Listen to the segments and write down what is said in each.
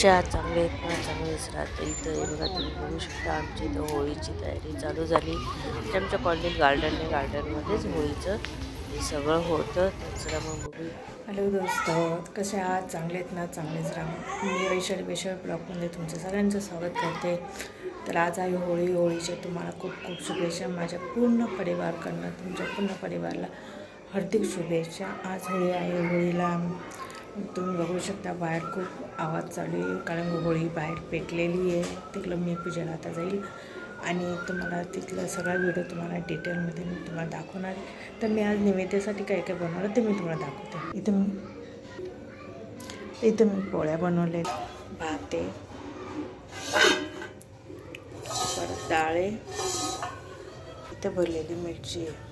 कसे आहात? चांगले आहेत ना? चांगलेच राहतं. इथं हे बघा तुम्ही बघू शकता आमची इथं होळीची तयारी चालू झाली. आणि आमच्या कॉलनीत गार्डनमध्येच होळीचं हे सगळं होतं. तर चला मग बघू. हॅलो दोस्त, कसे आहात? चांगले आहेत ना? चांगलेच राहा. मी वैशाली ब्लॉगमध्ये तुमचं सगळ्यांचं स्वागत करते. तर आज आहे होळी. होळीच्या तुम्हाला खूप खूप शुभेच्छा. माझ्या पूर्ण परिवारकडनं तुमच्या पूर्ण परिवाराला हार्दिक शुभेच्छा. आज होळी आहे. होळीला तुम्ही बघू शकता बाहेर खूप आवाज चालू आहे, कारण होळी बाहेर पेटलेली आहे. तिथलं मी पूजेला आता जाईल आणि तुम्हाला तिथलं सगळा व्हिडिओ तुम्हाला डिटेलमध्ये मी तुम्हाला दाखवणार आहे. तर मी आज नैवेद्यासाठी काय काय बनवलं ते मी तुम्हाला दाखवते. इथं मी पोळ्या बनवले, भाते, परत डाळे, इथं भरलेली मिरची आहे.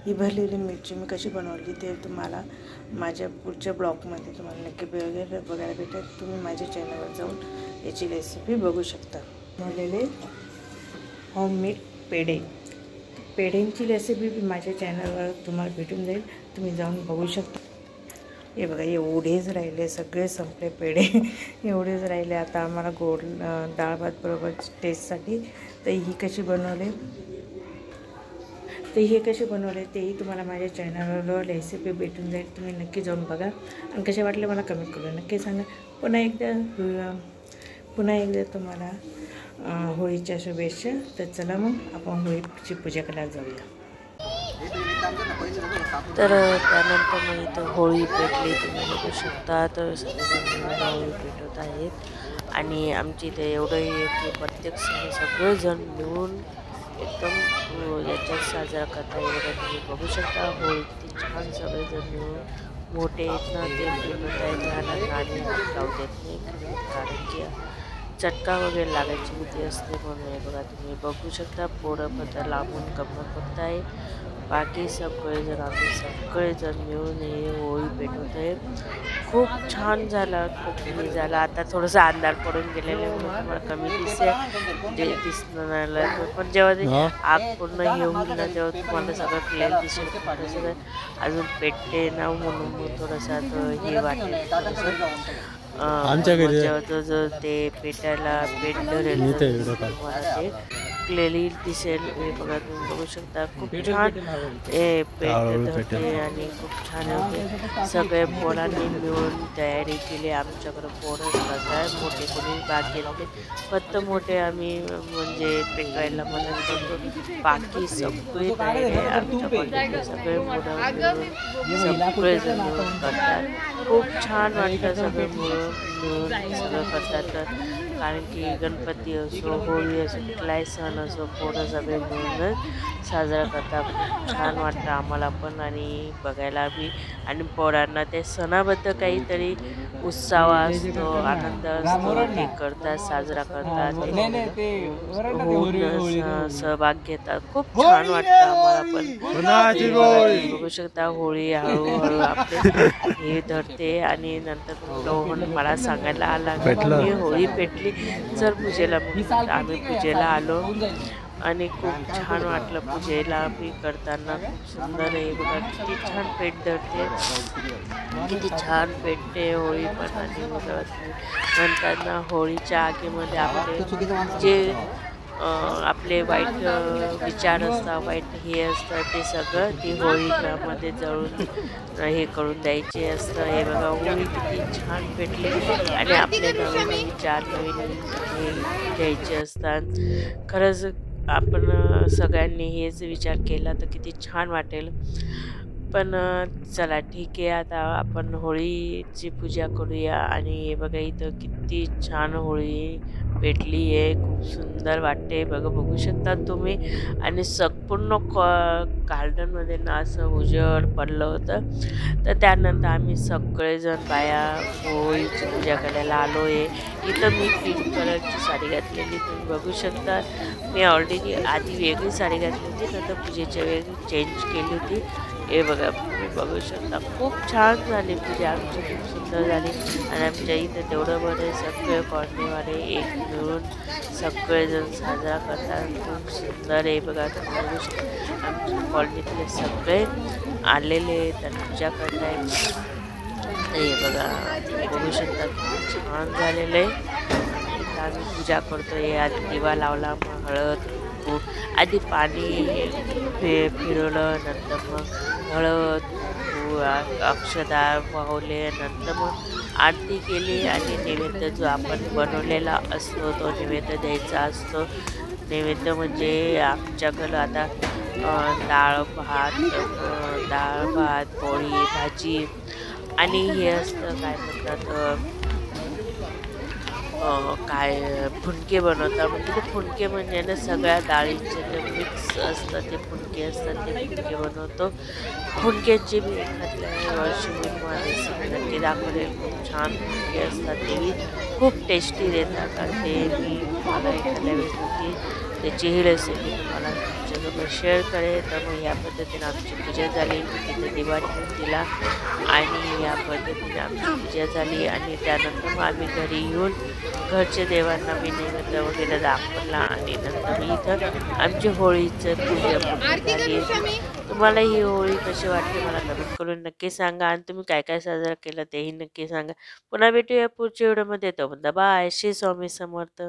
ही भरलेली मिरची मी कशी बनवली ते तुम्हाला माझ्या पुढच्या ब्लॉगमध्ये तुम्हाला नक्की बघायला भेटेल. तुम्ही माझ्या चॅनलवर जाऊन याची रेसिपी बघू शकता. बनवलेले होममेड पेढ्यांची रेसिपी माझ्या चॅनलवर तुम्हाला भेटून जाईल. तुम्ही जाऊन बघू शकता. हे बघा, एवढेच राहिले, सगळे संपले पेढे. एवढेच राहिले. आता आम्हाला गोड डाळ भात बरोबर टेस्टसाठी. तर ही कशी बनवले तेही तुम्हाला माझ्या चॅनलवर रेसिपी भेटून जाईल. तुम्ही नक्की जाऊन बघा आणि कसे वाटले मला कमेंट करून नक्की सांगा. पुन्हा एकदा तुम्हाला होळीच्या शुभेच्छा. तर चला मग आपण होळीची पूजा करायला जाऊया. तर त्यानंतर मग इथं होळी पेटली तुम्ही बघू शकता. तर सगळेजण होळी पेटवत आहेत आणि आमची इथे एवढं आहे की प्रत्येक सगळेजण मिळून एकदम याच्यात साजरा करता. एवढं तुम्ही बघू शकता. होळी किती छान सगळेजण मिळून मोठे आहेत ना ते पेटवत आहेत. लहान आणि लावू देत नाही, कारण की चटका वगैरे लागायची भीती असते म्हणून. हे बघा तुम्ही बघू शकता पोरं पत्र लांबून गंमत बघत आहे. बाकी सगळेजण मिळून हे होळी पेटवत आहे. खूप छान झालं, खूप कमी झालं. आता थोडंसं अंधार पडून गेलेलं म्हणून तुम्हाला कमी दिसणार, पण जेव्हा ते आग पूर्ण हे होईल ना तेव्हा तुम्हाला सगळं क्लिअर दिसेल. सगळं अजून पेटते ना म्हणून मग थोडंसं हे वाटेल. जेव्हा जो ते पेटायला पेट धरेल तुम्हाला ते क्लिअरली दिसेल. हे बघा तुम्ही बघू शकता. खूप छान हे पेट धरते आणि खूप छान होते. सगळे पोरांनी मिळून तयारी केली. आमच्याकडं पोरं करतात, मोठे कोणी भाग घेतले. फक्त मोठे आम्ही म्हणजे पेटवायला मदत करतो. बाकी सगळे तयारी आहे आमच्याकडे. सगळे मुलं सगळेजण मिळून करतात. खूप छान वाटतं सगळे मिळून सगळं करतात. कारण की गणपती असो, होळी असो, कुठलाही सण असो, पोरं सगळे मिळूनच साजरा करतात. खूप छान वाटतं आम्हाला पण आणि बघायला बी. आणि पोरांना ते सणाबद्दल काहीतरी उत्साह असतो, आनंद असतो. ते करतात, साजरा करतात, होळीत सहभाग घेतात. खूप छान वाटतं आम्हाला पण. बघू शकता होळी हळूहळू आपले हे धरते आणि नंतर रोहन मला सांगायला आला की होळी पेटली जर पूजेला. म्हणून आम्ही पूजेला आलो आणि खूप छान वाटलं पूजेला बी करताना. खूप सुंदर आहे. बघा किती छान पेट धरते, किती छान पेटते होळी पण. आणि म्हणतात ना होळीच्या आगीमध्ये आपले जे आपले वाईट विचार असतात, वाईट हे असतं, ते सगळं ती होळीमध्ये जळून हे करून द्यायचे असतं. हे बघा होळी किती छान पेटली आणि आपले नवीन विचार नवीन हे द्यायचे असतात. खरंच आपण सगळ्यांनी हेच विचार केला तर किती छान वाटेल. पण चला ठीक आहे, आता आपण होळीची पूजा करूया. आणि हे बघा इथं किती छान होळी पेटली आहे. खूप सुंदर वाटते बघू शकता तुम्ही. आणि संपूर्ण गार्डनमध्ये ना असं उजेड पडलं होतं. तर त्यानंतर आम्ही सगळेजण बाया होळीची पूजा करायला आलो आहे. इथं मी पिंक कलरची साडी घातलेली तुम्ही बघू शकता. मी ऑलरेडी आधी वेगळी साडी घातली होती, नंतर पूजेच्या वेगळी चेंज केली होती. हे बघा तुम्ही बघू शकता. खूप छान झाली पूजा आमची, खूप सुंदर झाली. आणि आमच्या इथं तेवढं बरं सगळे कॉलनीवाले एक मिळून सगळेजण साजरा करतात. खूप सुंदर आहे. बघा तुम्ही बघू शकता आमच्या कॉलनीतले सगळे आलेले आहेत आणि पूजा करतायत. तर हे बघा बघू शकता खूप छान झालेलं आहे. इथं आम्ही पूजा करतोय. आधी दिवा लावला, मग हळद कुंकू, आधी पाणी फिरवलं, नंतर मग हळद कुंकू अक्षदा वाहवले, नंतर मग आरती केली आणि नैवेद्य जो आपण बनवलेला असतो तो नैवेद्य द्यायचा असतो. नैवेद्य म्हणजे आमच्याकडं आता डाळ भात पोळी भाजी आणि हे असतं काय म्हणतात काय फुनके बनवतात. म्हणजे ते फुनके म्हणजे ना सगळ्या डाळींचे जे मिक्स असतात ते फुनके असतात, ते फुनके बनवतो. फुनक्यांची मी एखाद्या वर्षी मी तुम्हाला रेसिपी नक्की दाखवले. खूप छान फुनके असतात, तेही खूप टेस्टी देतात आणि ते मी मला एखाद्या वेळेस नक्की त्याचीही रेसिपी तुम्हाला तुमच्यासोबत शेअर करेल. तर मग या पद्धतीने आमची पूजा झाली. मी तिथे दिवा ठेवून दिला आणि या पद्धतीने आमची पूजा झाली आणि त्यानंतर मग आम्ही घरी येऊन घरच्या देवांना मी नैवेद्य वगैरे दाखवला आणि नंतर इथं आमची होळीचं पूजा पूर्ण झाली. तुम्हाला ही होळी कशी वाटली मला कमेंट करून नक्की सांगा आणि तुम्ही काय काय साजरा केलं तेही नक्की सांगा. पुन्हा भेटूया पुढच्या व्हिडिओमध्ये. तोपर्यंत बाय. श्री स्वामी समर्थ.